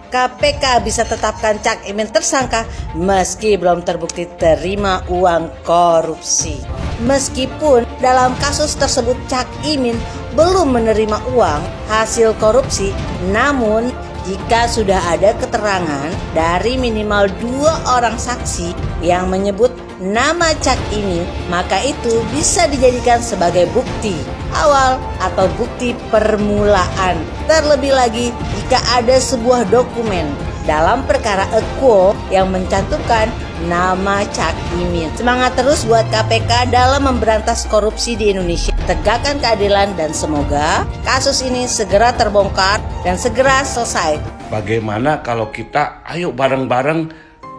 KPK bisa tetapkan Cak Imin tersangka meski belum terbukti terima uang korupsi. Meskipun dalam kasus tersebut Cak Imin belum menerima uang hasil korupsi, namun jika sudah ada keterangan dari minimal 2 orang saksi yang menyebut nama Cak Imin, maka itu bisa dijadikan sebagai bukti awal atau bukti permulaan. Terlebih lagi jika ada sebuah dokumen dalam perkara Ekuo yang mencantumkan nama Cak Imin. Semangat terus buat KPK dalam memberantas korupsi di Indonesia. Tegakkan keadilan dan semoga kasus ini segera terbongkar dan segera selesai. Bagaimana kalau kita ayo bareng-bareng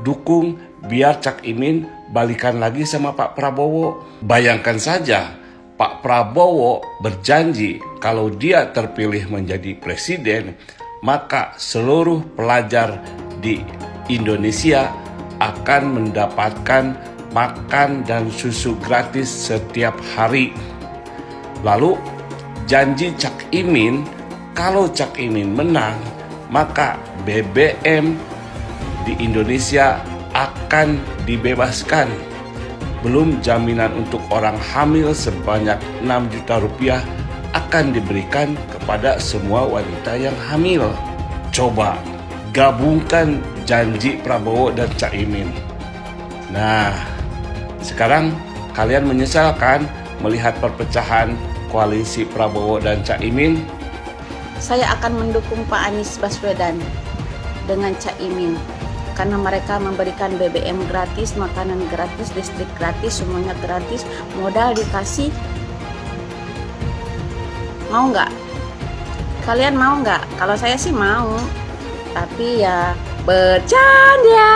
dukung biar Cak Imin balikan lagi sama Pak Prabowo. Bayangkan saja Pak Prabowo berjanji kalau dia terpilih menjadi presiden, maka seluruh pelajar di Indonesia akan mendapatkan makan dan susu gratis setiap hari. Lalu janji Cak Imin, kalau Cak Imin menang, maka BBM di Indonesia akan dibebaskan. Belum jaminan untuk orang hamil sebanyak 6 juta rupiah akan diberikan kepada semua wanita yang hamil. Coba gabungkan janji Prabowo dan Cak Imin. Nah, sekarang kalian menyesalkan melihat perpecahan koalisi Prabowo dan Cak Imin? Saya akan mendukung Pak Anies Baswedan dengan Cak Imin karena mereka memberikan BBM gratis, makanan gratis, listrik gratis, semuanya gratis, modal dikasih. Mau nggak? Kalian mau nggak? Kalau saya sih mau, tapi ya bercanda.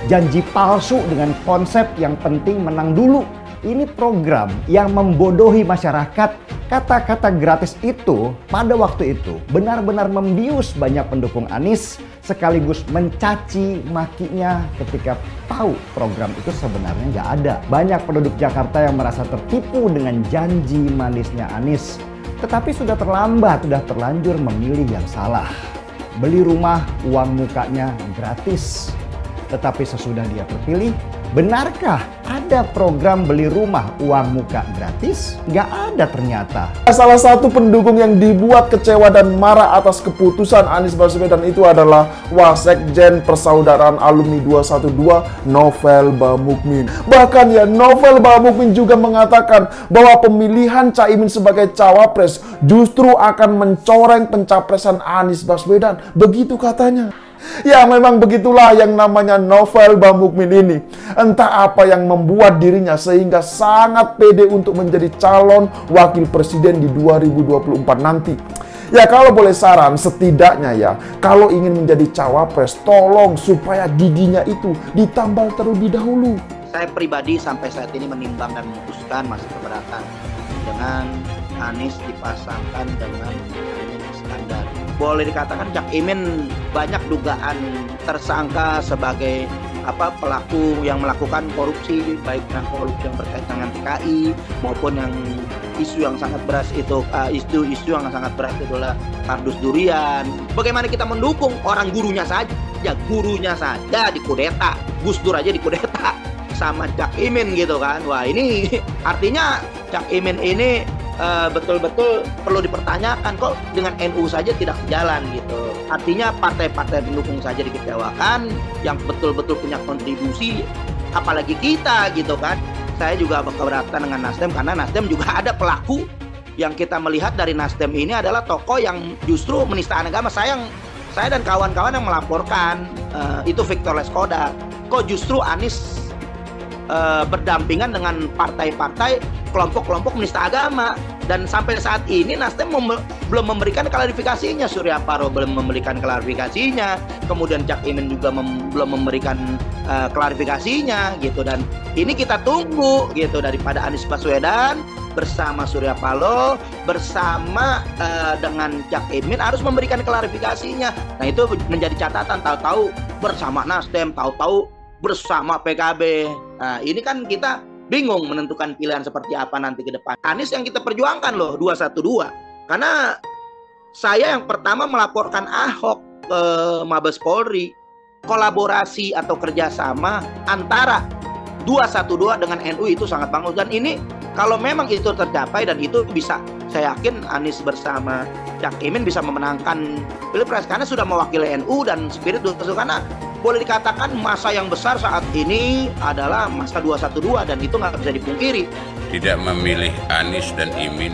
Janji palsu dengan konsep yang penting menang dulu. Ini program yang membodohi masyarakat. Kata-kata gratis itu pada waktu itu benar-benar membius banyak pendukung Anies, sekaligus mencaci makinya ketika tahu program itu sebenarnya nggak ada. Banyak penduduk Jakarta yang merasa tertipu dengan janji manisnya Anies. Tetapi sudah terlambat, sudah terlanjur memilih yang salah. Beli rumah, uang mukanya gratis. Tetapi sesudah dia terpilih, benarkah ada program beli rumah uang muka gratis? Nggak ada ternyata. Salah satu pendukung yang dibuat kecewa dan marah atas keputusan Anies Baswedan itu adalah Wasekjen Persaudaraan Alumni 212 Novel Bamukmin. Bahkan ya, Novel Bamukmin juga mengatakan bahwa pemilihan Caimin sebagai cawapres justru akan mencoreng pencapresan Anies Baswedan. Begitu katanya. Ya, memang begitulah yang namanya Novel Bamukmin ini. Entah apa yang membuat dirinya sehingga sangat pede untuk menjadi calon wakil presiden di 2024 nanti. Ya, kalau boleh saran, setidaknya ya, kalau ingin menjadi cawapres, tolong supaya giginya itu ditambal terlebih dahulu. Saya pribadi sampai saat ini menimbang dan memutuskan masih keberatan dengan Anies dipasangkan dengan Iskandar. Boleh dikatakan Cak Imin banyak dugaan tersangka sebagai pelaku yang melakukan korupsi, baik yang korupsi yang berkaitan dengan PKI maupun yang isu yang sangat berat itu isu yang sangat berat itu adalah kardus durian. Bagaimana kita mendukung orang gurunya saja dikudeta, Gus Dur aja dikudeta sama Cak Imin gitu kan. Wah, ini artinya Cak Imin ini betul-betul perlu dipertanyakan, kok dengan NU saja tidak jalan gitu. Artinya partai-partai pendukung saja dikecewakan, yang betul-betul punya kontribusi apalagi kita gitu kan. Saya juga keberatan dengan Nasdem karena Nasdem juga ada pelaku yang kita melihat dari Nasdem ini adalah tokoh yang justru menistaan agama. Saya dan kawan-kawan yang melaporkan itu Victor Leskoda, kok justru Anies berdampingan dengan partai-partai kelompok-kelompok menista agama. Dan sampai saat ini Nasdem belum memberikan klarifikasinya, Surya Paloh belum memberikan klarifikasinya, kemudian Cak Imin juga belum memberikan klarifikasinya gitu. Dan ini kita tunggu gitu daripada Anies Baswedan bersama Surya Paloh bersama dengan Cak Imin harus memberikan klarifikasinya. Nah, itu menjadi catatan, tahu-tahu bersama Nasdem, tahu-tahu bersama PKB. Nah, ini kan kita bingung menentukan pilihan seperti apa nanti ke depan. Anies yang kita perjuangkan loh 212. Karena saya yang pertama melaporkan Ahok ke Mabes Polri, kolaborasi atau kerjasama antara 212 dengan NU itu sangat bagus. Dan ini kalau memang itu tercapai dan itu bisa, saya yakin Anies bersama Cak Imin bisa memenangkan Pilpres karena sudah mewakili NU dan spirit 212. Karena boleh dikatakan masa yang besar saat ini adalah masa 212 dan itu nggak bisa dipungkiri. Tidak memilih Anies dan Imin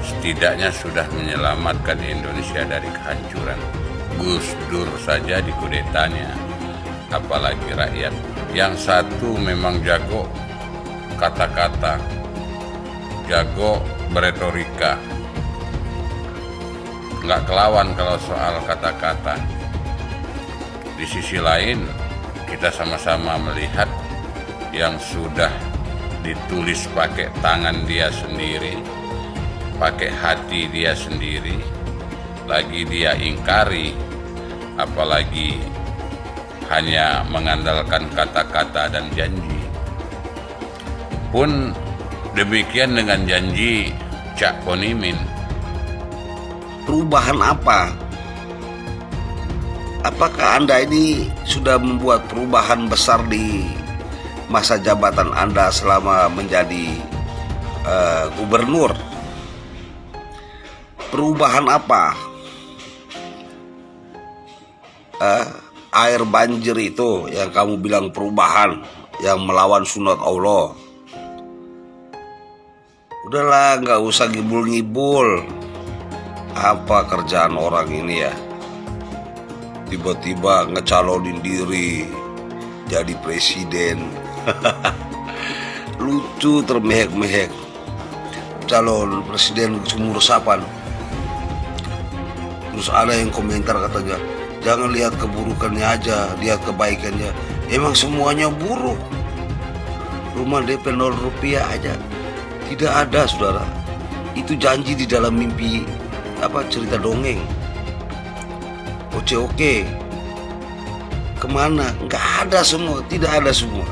setidaknya sudah menyelamatkan Indonesia dari kehancuran. Gus Dur saja dikudetanya, apalagi rakyat. Yang satu memang jago kata-kata, jago beretorika, nggak kelawan kalau soal kata-kata. Di sisi lain, kita sama-sama melihat yang sudah ditulis pakai tangan dia sendiri, pakai hati dia sendiri, lagi dia ingkari, apalagi hanya mengandalkan kata-kata dan janji. Pun demikian dengan janji Cak Ponimin. Perubahan apa? Apakah Anda ini sudah membuat perubahan besar di masa jabatan Anda selama menjadi gubernur? Perubahan apa? Air banjir itu yang kamu bilang perubahan, yang melawan sunat Allah. Udahlah, nggak usah ngibul-ngibul. Apa kerjaan orang ini ya? Tiba-tiba ngecalonin diri jadi presiden. Lucu, termehek-mehek. Calon presiden sumur resapan. Terus ada yang komentar katanya, jangan lihat keburukannya aja, lihat kebaikannya. Emang semuanya buruk. Rumah DP 0 rupiah aja tidak ada, saudara. Itu janji di dalam mimpi, cerita dongeng. Oke. Kemana? Nggak ada semua, tidak ada semua.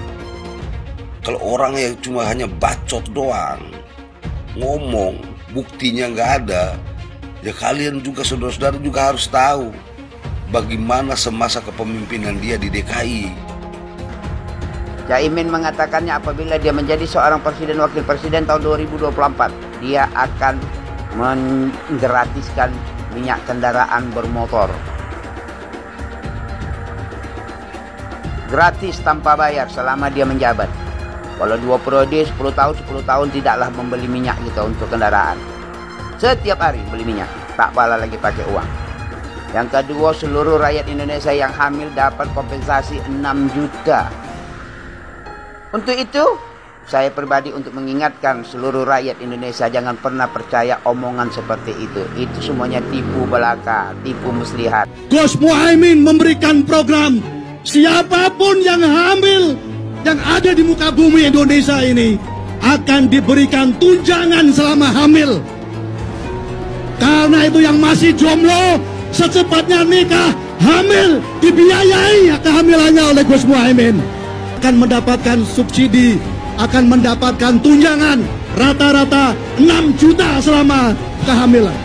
Kalau orang yang cuma hanya bacot doang, ngomong, buktinya nggak ada, ya kalian juga, saudara-saudara juga harus tahu bagaimana semasa kepemimpinan dia di DKI. Cak Imin mengatakannya apabila dia menjadi seorang presiden wakil presiden tahun 2024, dia akan menggratiskan minyak kendaraan bermotor. Gratis tanpa bayar selama dia menjabat. Kalau 2 periode 10 tahun tidaklah membeli minyak gitu untuk kendaraan. Setiap hari beli minyak, tak pala lagi pakai uang. Yang kedua, seluruh rakyat Indonesia yang hamil dapat kompensasi 6 juta. Untuk itu, saya pribadi untuk mengingatkan seluruh rakyat Indonesia jangan pernah percaya omongan seperti itu. Itu semuanya tipu belaka, tipu muslihat. Gus Muhaimin memberikan program siapapun yang hamil yang ada di muka bumi Indonesia ini akan diberikan tunjangan selama hamil. Karena itu yang masih jomblo secepatnya nikah, hamil, dibiayai kehamilannya oleh Gus Muhaimin. Akan mendapatkan subsidi, akan mendapatkan tunjangan rata-rata 6 juta selama kehamilan.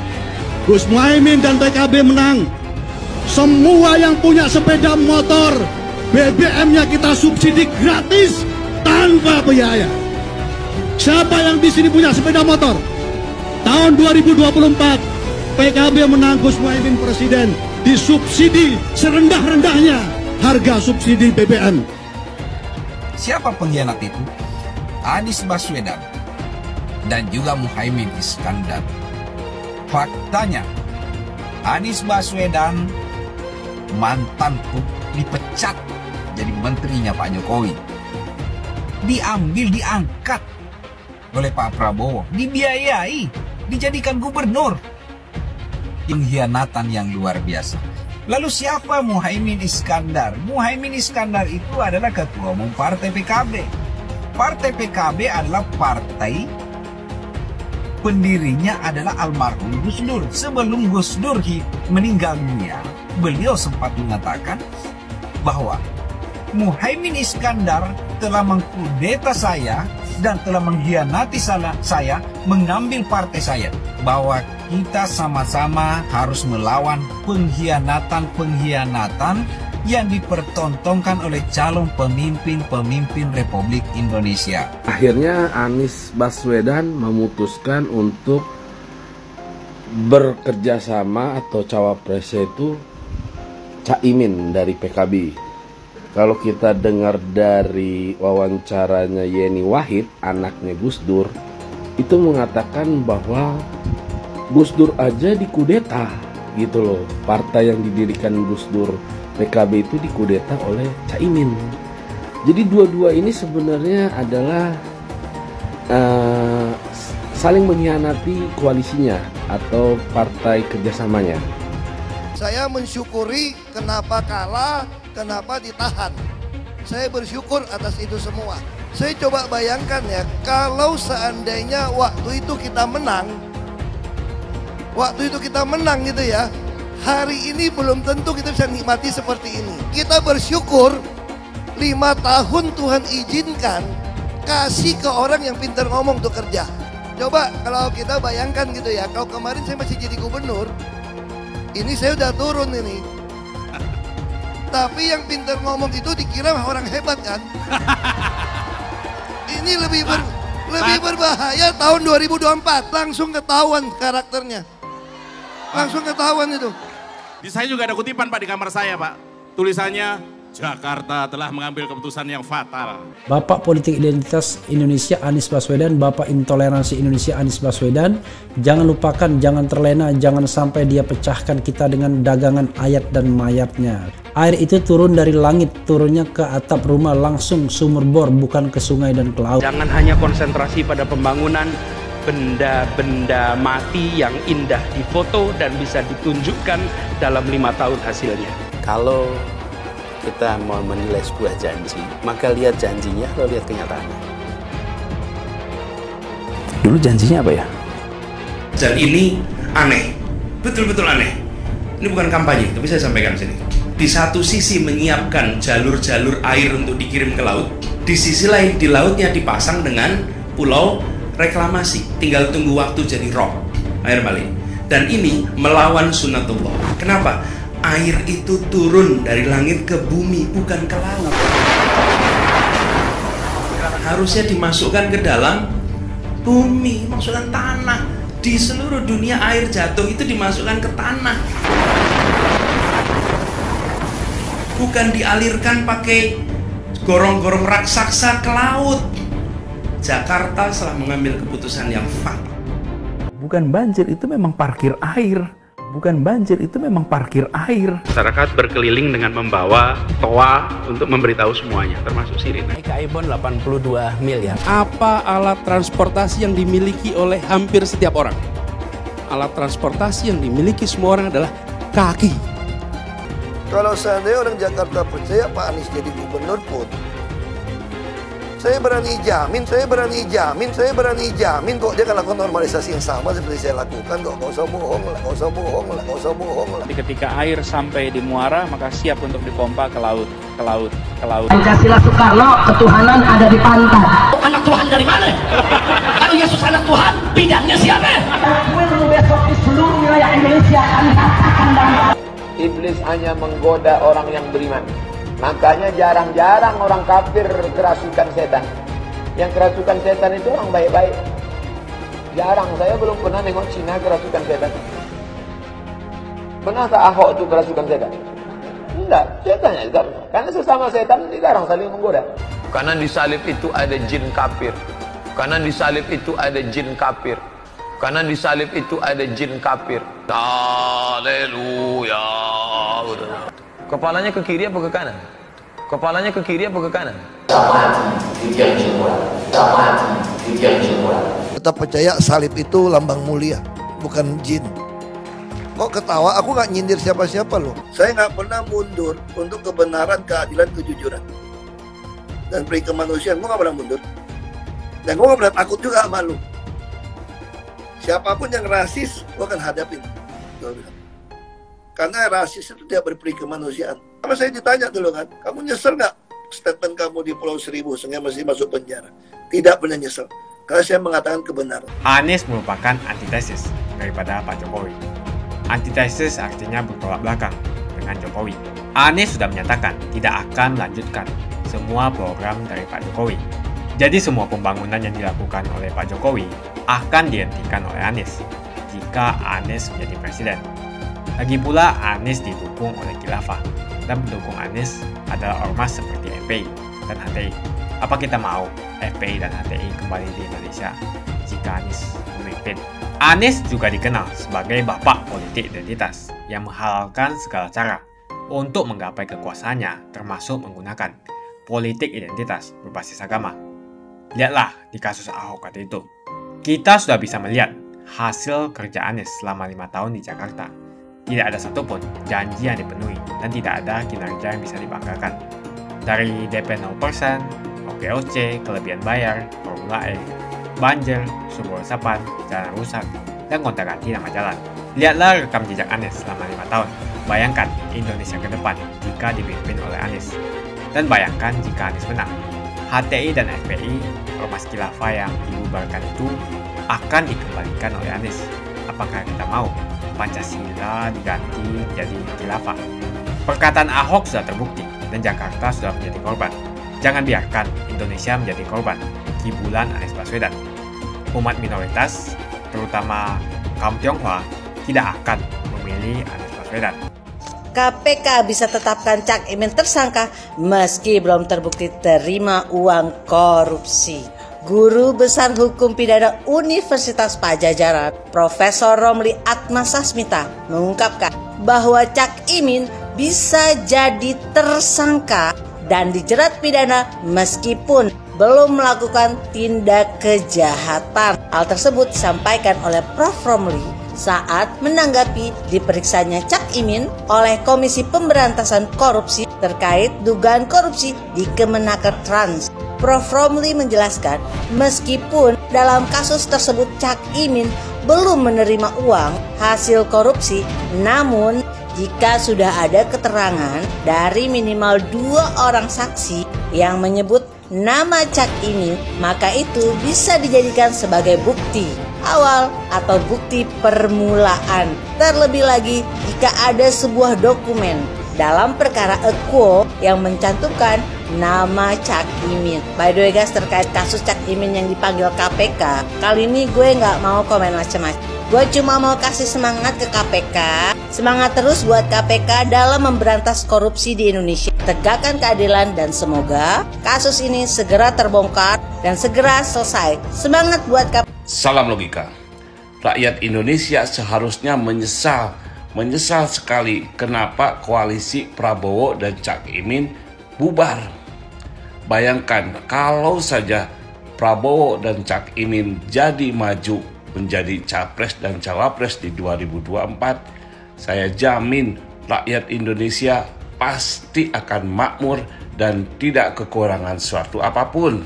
Gus Muhaimin dan PKB menang. Semua yang punya sepeda motor, BBM-nya kita subsidi gratis tanpa biaya. Siapa yang di sini punya sepeda motor? Tahun 2024 PKB menang, Gus Muhaimin presiden, disubsidi serendah-rendahnya harga subsidi BBM. Siapa pengkhianat itu? Anies Baswedan dan juga Muhaimin Iskandar. Faktanya, Anies Baswedan mantan dipecat jadi menterinya Pak Jokowi. Diangkat oleh Pak Prabowo, dibiayai, dijadikan gubernur. Pengkhianatan yang luar biasa. Lalu siapa Muhaimin Iskandar? Muhaimin Iskandar itu adalah ketua umum Partai PKB. Partai PKB adalah partai pendirinya adalah almarhum Gus Dur. Sebelum Gus Dur meninggal dunia, beliau sempat mengatakan bahwa Muhaimin Iskandar telah mengkudeta saya dan telah mengkhianati saya, mengambil partai saya. Bahwa kita sama-sama harus melawan pengkhianatan-pengkhianatan yang dipertontonkan oleh calon pemimpin-pemimpin Republik Indonesia. Akhirnya Anies Baswedan memutuskan untuk bekerja sama atau cawapresnya itu Caimin dari PKB. Kalau kita dengar dari wawancaranya Yeni Wahid, anaknya Gus Dur, itu mengatakan bahwa Gus Dur aja dikudeta gitu loh. Partai yang didirikan Gus Dur, PKB, itu dikudeta oleh Caimin. Jadi dua-dua ini sebenarnya adalah saling mengkhianati koalisinya atau partai kerjasamanya. Saya mensyukuri kenapa kalah, kenapa ditahan. Saya bersyukur atas itu semua. Saya coba bayangkan ya, kalau seandainya waktu itu kita menang gitu ya, hari ini belum tentu kita bisa nikmati seperti ini. Kita bersyukur 5 tahun Tuhan izinkan kasih ke orang yang pintar ngomong untuk kerja. Coba kalau kita bayangkan gitu ya, kalau kemarin saya masih jadi gubernur, ini saya udah turun ini. Tapi yang pintar ngomong itu dikira orang hebat kan? Ini lebih berbahaya tahun 2024. Langsung ketahuan karakternya. Langsung ketahuan itu. Di saya juga ada kutipan Pak di kamar saya Pak. Tulisannya, Jakarta telah mengambil keputusan yang fatal. Bapak Politik Identitas Indonesia Anies Baswedan, Bapak Intoleransi Indonesia Anies Baswedan. Jangan lupakan, jangan terlena, jangan sampai dia pecahkan kita dengan dagangan ayat dan mayatnya. Air itu turun dari langit, turunnya ke atap rumah langsung sumur bor, bukan ke sungai dan ke laut. Jangan hanya konsentrasi pada pembangunan benda-benda mati yang indah difoto dan bisa ditunjukkan dalam 5 tahun hasilnya. Kalau kita mau menilai sebuah janji, maka lihat janjinya atau lihat kenyataannya. Dulu janjinya apa ya? Dan ini aneh, betul-betul aneh. Ini bukan kampanye, tapi saya sampaikan sini. Di satu sisi menyiapkan jalur-jalur air untuk dikirim ke laut, di sisi lain di lautnya dipasang dengan pulau reklamasi, tinggal tunggu waktu jadi rob, air balik. Dan ini melawan sunatullah. Kenapa? Air itu turun dari langit ke bumi, bukan ke laut. Harusnya dimasukkan ke dalam bumi, masukkan tanah. Di seluruh dunia air jatuh itu dimasukkan ke tanah, bukan dialirkan pakai gorong-gorong raksasa ke laut. Jakarta telah mengambil keputusan yang fatal. Bukan banjir, itu memang parkir air. Bukan banjir, itu memang parkir air. Masyarakat berkeliling dengan membawa toa untuk memberitahu semuanya, termasuk sirine. KAIBON 82 miliar. Apa alat transportasi yang dimiliki oleh hampir setiap orang? Alat transportasi yang dimiliki semua orang adalah kaki. Kalau seandainya orang Jakarta percaya Pak Anies jadi gubernur pun, saya berani jamin kok dia akan lakukan normalisasi yang sama seperti saya lakukan kok. Gak usah bohong lah. Ketika air sampai di muara, maka siap untuk dipompa ke laut. Pancasila Soekarno, ketuhanan ada di pantai. Anak Tuhan dari mana? Kalau Yesus anak Tuhan, bidangnya siapa? Besok di seluruh wilayah Indonesia kami katakan dan Iblis hanya menggoda orang yang beriman. Makanya jarang-jarang orang kafir kerasukan setan. Yang kerasukan setan itu orang baik-baik. Jarang, saya belum pernah nengok Cina kerasukan setan. Pernah tak Ahok itu kerasukan setan? Enggak, setannya juga. Karena sesama setan dilarang saling menggoda. Karena di salib itu ada jin kafir. Karena di salib itu ada jin kafir. Karena di salib itu ada jin kafir. Haleluya. Kepalanya ke kiri apa ke kanan? Kepalanya ke kiri apa ke kanan? Tetap percaya salib itu lambang mulia, bukan jin. Kok ketawa? Aku nggak nyindir siapa-siapa loh. Saya nggak pernah mundur untuk kebenaran, keadilan, kejujuran. Dan peri kemanusiaan, gue nggak pernah mundur. Dan gue nggak pernah takut juga sama lu. Siapapun yang rasis, gue akan hadapin. Karena rasis itu tidak berperi kemanusiaan. Sama saya ditanya dulu kan, kamu nyesel nggak statement kamu di Pulau Seribu sehingga masih masuk penjara? tidak pernah nyesel. Karena saya mengatakan kebenaran. Anies merupakan antitesis daripada Pak Jokowi. Antitesis artinya bertolak belakang dengan Jokowi. Anies sudah menyatakan tidak akan melanjutkan semua program dari Pak Jokowi. Jadi semua pembangunan yang dilakukan oleh Pak Jokowi akan dihentikan oleh Anies jika Anies menjadi presiden. Lagi pula Anies didukung oleh khilafah dan pendukung Anies adalah ormas seperti FPI dan HTI. Apa kita mau FPI dan HTI kembali di Indonesia jika Anies memimpin? Anies juga dikenal sebagai bapak politik identitas yang menghalalkan segala cara untuk menggapai kekuasaannya, termasuk menggunakan politik identitas berbasis agama. Lihatlah di kasus Ahok waktu itu. Kita sudah bisa melihat hasil kerja Anies selama 5 tahun di Jakarta. Tidak ada satupun janji yang dipenuhi dan tidak ada kinerja yang bisa dibanggakan. Dari DP 0%, OKOC, kelebihan bayar, Formula E, banjir, sumber resapan, jalan rusak, dan gonta-ganti nama jalan. Lihatlah rekam jejak Anies selama 5 tahun. Bayangkan Indonesia ke depan jika dipimpin oleh Anies. Dan bayangkan jika Anies menang. HTI dan FPI, ormas khilafah yang dibubarkan itu akan dikembalikan oleh Anies. Apakah kita mau Pancasila diganti jadi khilafah? Perkataan Ahok sudah terbukti dan Jakarta sudah menjadi korban. Jangan biarkan Indonesia menjadi korban kibulan Anies Baswedan. Umat minoritas, terutama kaum Tionghoa, tidak akan memilih Anies Baswedan. KPK bisa tetapkan Cak Imin tersangka meski belum terbukti terima uang korupsi. Guru Besar Hukum Pidana Universitas Pajajaran, Profesor Romli Atmasasmita mengungkapkan bahwa Cak Imin bisa jadi tersangka dan dijerat pidana meskipun belum melakukan tindak kejahatan. Hal tersebut disampaikan oleh Prof. Romli saat menanggapi diperiksanya Cak Imin oleh Komisi Pemberantasan Korupsi terkait dugaan korupsi di Kemenaker Trans. Prof. Romli menjelaskan, meskipun dalam kasus tersebut Cak Imin belum menerima uang hasil korupsi, namun jika sudah ada keterangan dari minimal 2 orang saksi yang menyebut nama Cak Imin, maka itu bisa dijadikan sebagai bukti awal atau bukti permulaan. Terlebih lagi jika ada sebuah dokumen dalam perkara Ekuo yang mencantumkan nama Cak Imin. By the way guys, terkait kasus Cak Imin yang dipanggil KPK, kali ini gue nggak mau komen macam-macam. Gue cuma mau kasih semangat ke KPK. Semangat terus buat KPK dalam memberantas korupsi di Indonesia. Tegakkan keadilan dan semoga kasus ini segera terbongkar dan segera selesai. Semangat buat KPK. Salam logika. Rakyat Indonesia seharusnya menyesal sekali kenapa koalisi Prabowo dan Cak Imin bubar. Bayangkan kalau saja Prabowo dan Cak Imin jadi maju menjadi capres dan cawapres di 2024, saya jamin rakyat Indonesia pasti akan makmur dan tidak kekurangan suatu apapun.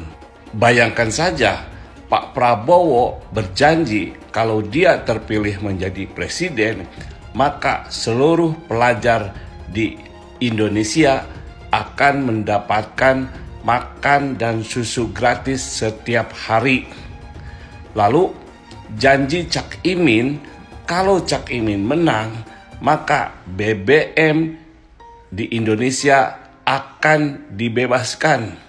Bayangkan saja, Pak Prabowo berjanji kalau dia terpilih menjadi presiden, maka seluruh pelajar di Indonesia akan mendapatkan makan dan susu gratis setiap hari. Lalu janji Cak Imin, kalau Cak Imin menang, maka BBM di Indonesia akan dibebaskan.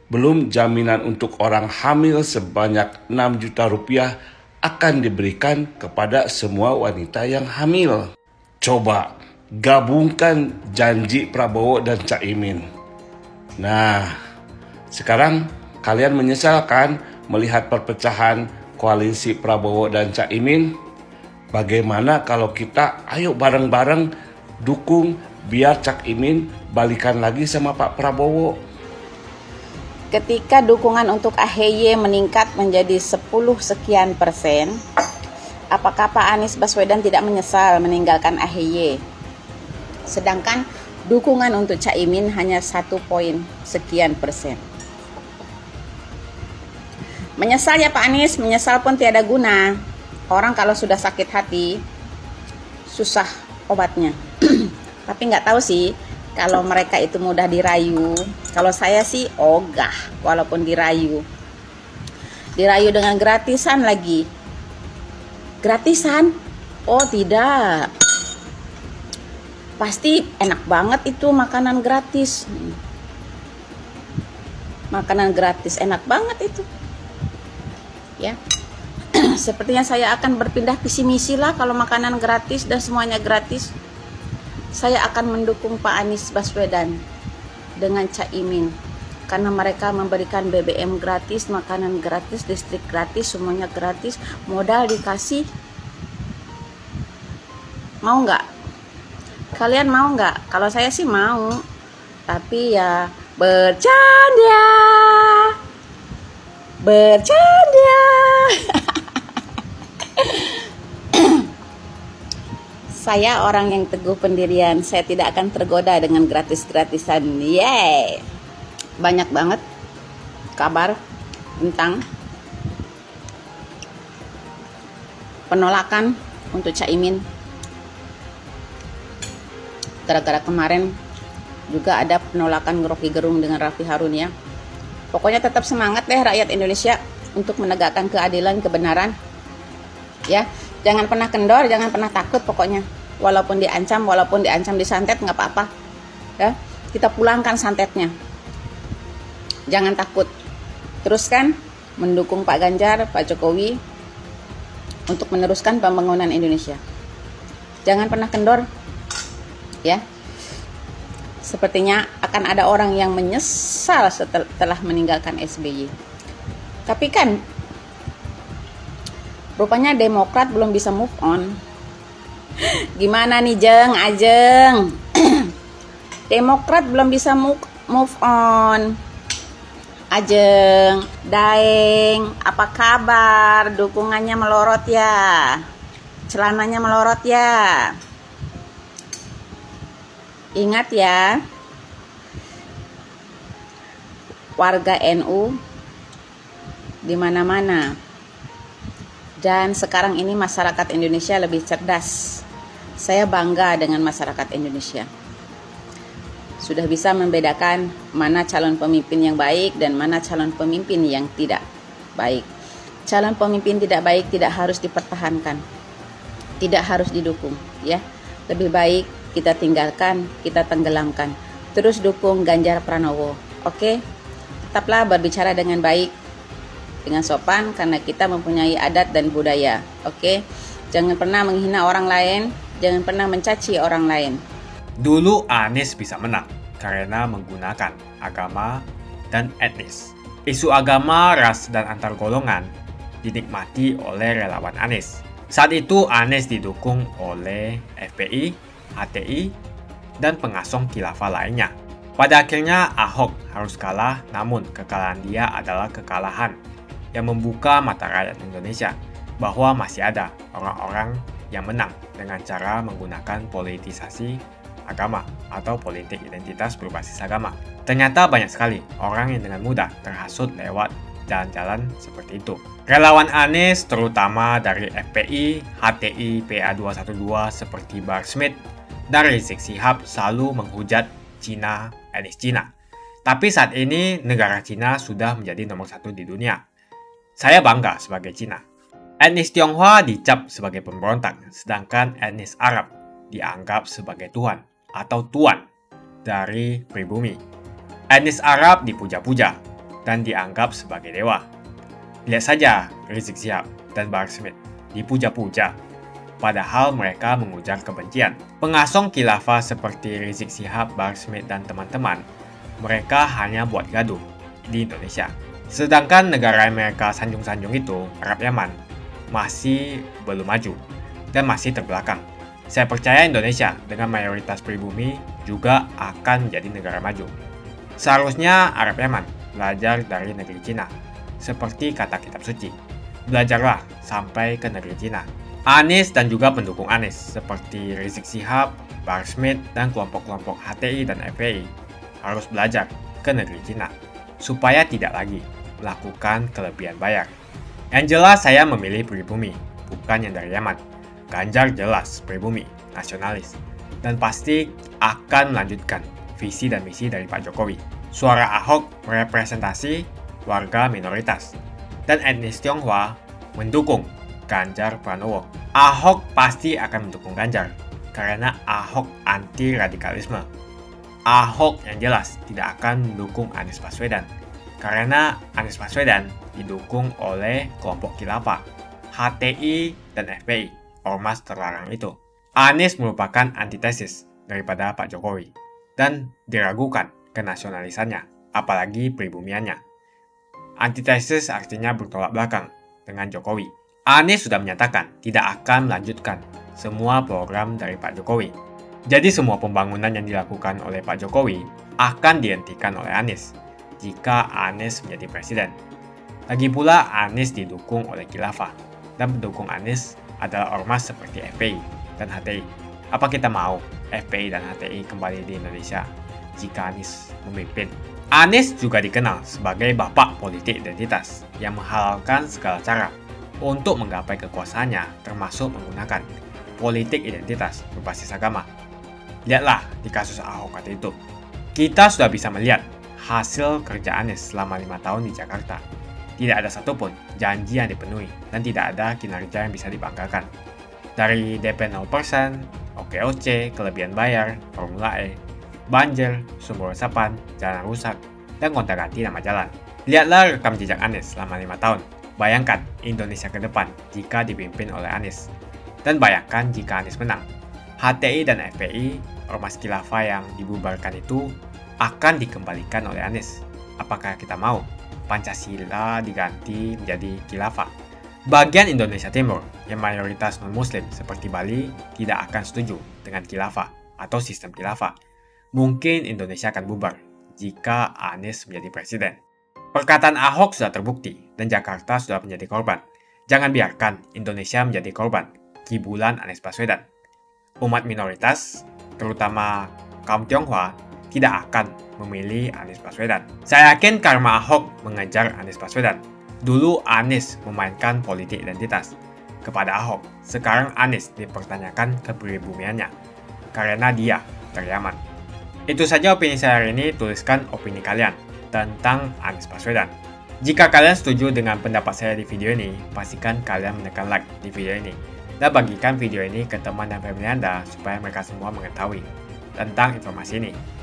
Belum jaminan untuk orang hamil sebanyak 6 juta rupiah akan diberikan kepada semua wanita yang hamil. Coba gabungkan janji Prabowo dan Cak Imin. Nah, sekarang kalian menyesalkan melihat perpecahan koalisi Prabowo dan Cak Imin? Bagaimana kalau kita ayo bareng-bareng dukung biar Cak Imin balikan lagi sama Pak Prabowo? Ketika dukungan untuk AHY meningkat menjadi 10 sekian %, apakah Pak Anies Baswedan tidak menyesal meninggalkan AHY? Sedangkan dukungan untuk Cak Imin hanya 1 poin sekian %. Menyesal ya Pak Anies, menyesal pun tiada guna. Orang kalau sudah sakit hati, susah obatnya. Tapi nggak tahu sih, kalau mereka itu mudah dirayu. Kalau saya sih ogah walaupun dirayu. Dirayu dengan gratisan lagi. Gratisan? Oh tidak. Pasti enak banget itu makanan gratis. Makanan gratis enak banget itu. Ya. Sepertinya saya akan berpindah visi misi lah kalau makanan gratis dan semuanya gratis. Saya akan mendukung Pak Anies Baswedan dengan Caimin. Karena mereka memberikan BBM gratis, makanan gratis, listrik gratis, semuanya gratis, modal dikasih. Mau nggak? Kalian mau nggak? Kalau saya sih mau, tapi ya bercanda, bercanda. Saya orang yang teguh pendirian, saya tidak akan tergoda dengan gratis-gratisan. Yeay! Banyak banget kabar tentang penolakan untuk Caimin. Gara-gara kemarin juga ada penolakan Rocky Gerung dengan Raffi Harun ya. Pokoknya tetap semangat deh rakyat Indonesia untuk menegakkan keadilan, kebenaran. Ya, jangan pernah kendor, jangan pernah takut pokoknya. Walaupun diancam disantet nggak apa-apa. Ya, kita pulangkan santetnya. Jangan takut. Teruskan mendukung Pak Ganjar, Pak Jokowi untuk meneruskan pembangunan Indonesia. Jangan pernah kendor. Ya. Sepertinya akan ada orang yang menyesal setelah meninggalkan SBY. Tapi kan rupanya Demokrat belum bisa move on. Gimana nih Jeng, Ajeng? Demokrat belum bisa move on. Ajeng, Daeng, apa kabar? Dukungannya melorot ya? Celananya melorot ya? Ingat ya, warga NU di mana-mana. Dan sekarang ini masyarakat Indonesia lebih cerdas. Saya bangga dengan masyarakat Indonesia. Sudah bisa membedakan mana calon pemimpin yang baik dan mana calon pemimpin yang tidak baik. Calon pemimpin tidak baik tidak harus dipertahankan, tidak harus didukung, ya. Lebih baik kita tinggalkan, kita tenggelamkan. Terus dukung Ganjar Pranowo, oke? Tetaplah berbicara dengan baik, dengan sopan, karena kita mempunyai adat dan budaya, oke? Jangan pernah menghina orang lain, jangan pernah mencaci orang lain. Dulu Anies bisa menang karena menggunakan agama dan etnis. Isu agama, ras, dan antar golongan dinikmati oleh relawan Anies. Saat itu Anies didukung oleh FPI, HTI, dan pengasong khilafah lainnya. Pada akhirnya Ahok harus kalah, namun kekalahan dia adalah kekalahan yang membuka mata rakyat Indonesia bahwa masih ada orang-orang yang menang dengan cara menggunakan politisasi agama atau politik identitas berbasis agama. Ternyata banyak sekali orang yang dengan mudah terhasut lewat jalan-jalan seperti itu. Relawan Anies terutama dari FPI, HTI, PA212 seperti Bahar Smith dan Rizik Syihab selalu menghujat Cina, etnis Cina. Tapi saat ini negara Cina sudah menjadi nomor 1 di dunia. Saya bangga sebagai Cina. Etnis Tionghoa dicap sebagai pemberontak, sedangkan etnis Arab dianggap sebagai Tuhan atau tuan dari pribumi. Etnis Arab dipuja-puja dan dianggap sebagai dewa. Lihat saja Rizik Syihab dan Bahar Smith dipuja-puja, padahal mereka mengujar kebencian. Pengasong khilafah seperti Rizik Syihab, Bahar Smith, dan teman-teman, mereka hanya buat gaduh di Indonesia. Sedangkan negara yang mereka sanjung-sanjung itu, Arab Yaman, masih belum maju dan masih terbelakang. Saya percaya Indonesia dengan mayoritas pribumi juga akan menjadi negara maju. Seharusnya Arab Yaman belajar dari negeri Cina. Seperti kata kitab suci, belajarlah sampai ke negeri Cina. Anies dan juga pendukung Anies seperti Rizik Syihab, Bahar Smith, dan kelompok-kelompok HTI dan FPI harus belajar ke negeri Cina supaya tidak lagi melakukan kelebihan bayar. Yang jelas saya memilih pribumi, bukan yang dari Yaman. Ganjar jelas pribumi, nasionalis, dan pasti akan melanjutkan visi dan misi dari Pak Jokowi. Suara Ahok merepresentasi warga minoritas, dan etnis Tionghoa mendukung Ganjar Pranowo. Ahok pasti akan mendukung Ganjar karena Ahok anti radikalisme. Ahok yang jelas tidak akan mendukung Anies Baswedan karena Anies Baswedan didukung oleh kelompok khilafah, HTI dan FPI, ormas terlarang itu. Anies merupakan antitesis daripada Pak Jokowi dan diragukan kenasionalisannya, apalagi pribumiannya. Antitesis artinya bertolak belakang dengan Jokowi. Anies sudah menyatakan tidak akan melanjutkan semua program dari Pak Jokowi. Jadi semua pembangunan yang dilakukan oleh Pak Jokowi akan dihentikan oleh Anies jika Anies menjadi presiden. Lagi pula Anies didukung oleh khilafah dan pendukung Anies adalah ormas seperti FPI dan HTI. Apa kita mau FPI dan HTI kembali di Indonesia jika Anies memimpin? Anies juga dikenal sebagai bapak politik identitas yang menghalalkan segala cara untuk menggapai kekuasaannya, termasuk menggunakan politik identitas berbasis agama. Lihatlah di kasus Ahok waktu itu. Kita sudah bisa melihat hasil kerja Anies selama 5 tahun di Jakarta. Tidak ada satupun janji yang dipenuhi dan tidak ada kinerja yang bisa dibanggakan. Dari DP 0%, OKOC, kelebihan bayar, Formula E, banjir, sumber resapan, jalan rusak, dan gonta-ganti nama jalan. Lihatlah rekam jejak Anies selama 5 tahun. Bayangkan Indonesia ke depan jika dipimpin oleh Anies. Dan bayangkan jika Anies menang. HTI dan FPI, ormas khilafah yang dibubarkan itu, akan dikembalikan oleh Anies. Apakah kita mau Pancasila diganti menjadi khilafah? Bagian Indonesia Timur yang mayoritas non-muslim seperti Bali tidak akan setuju dengan khilafah atau sistem khilafah. Mungkin Indonesia akan bubar jika Anies menjadi presiden. Perkataan Ahok sudah terbukti dan Jakarta sudah menjadi korban. Jangan biarkan Indonesia menjadi korban kibulan Anies Baswedan. Umat minoritas, terutama kaum Tionghoa, tidak akan memilih Anies Baswedan. Saya yakin karma Ahok mengejar Anies Baswedan. Dulu Anies memainkan politik identitas kepada Ahok. Sekarang Anies dipertanyakan kepribumiannya karena dia teriaman. Itu saja opini saya hari ini. Tuliskan opini kalian tentang Anies Baswedan. Jika kalian setuju dengan pendapat saya di video ini, pastikan kalian menekan like di video ini dan bagikan video ini ke teman dan family Anda supaya mereka semua mengetahui tentang informasi ini.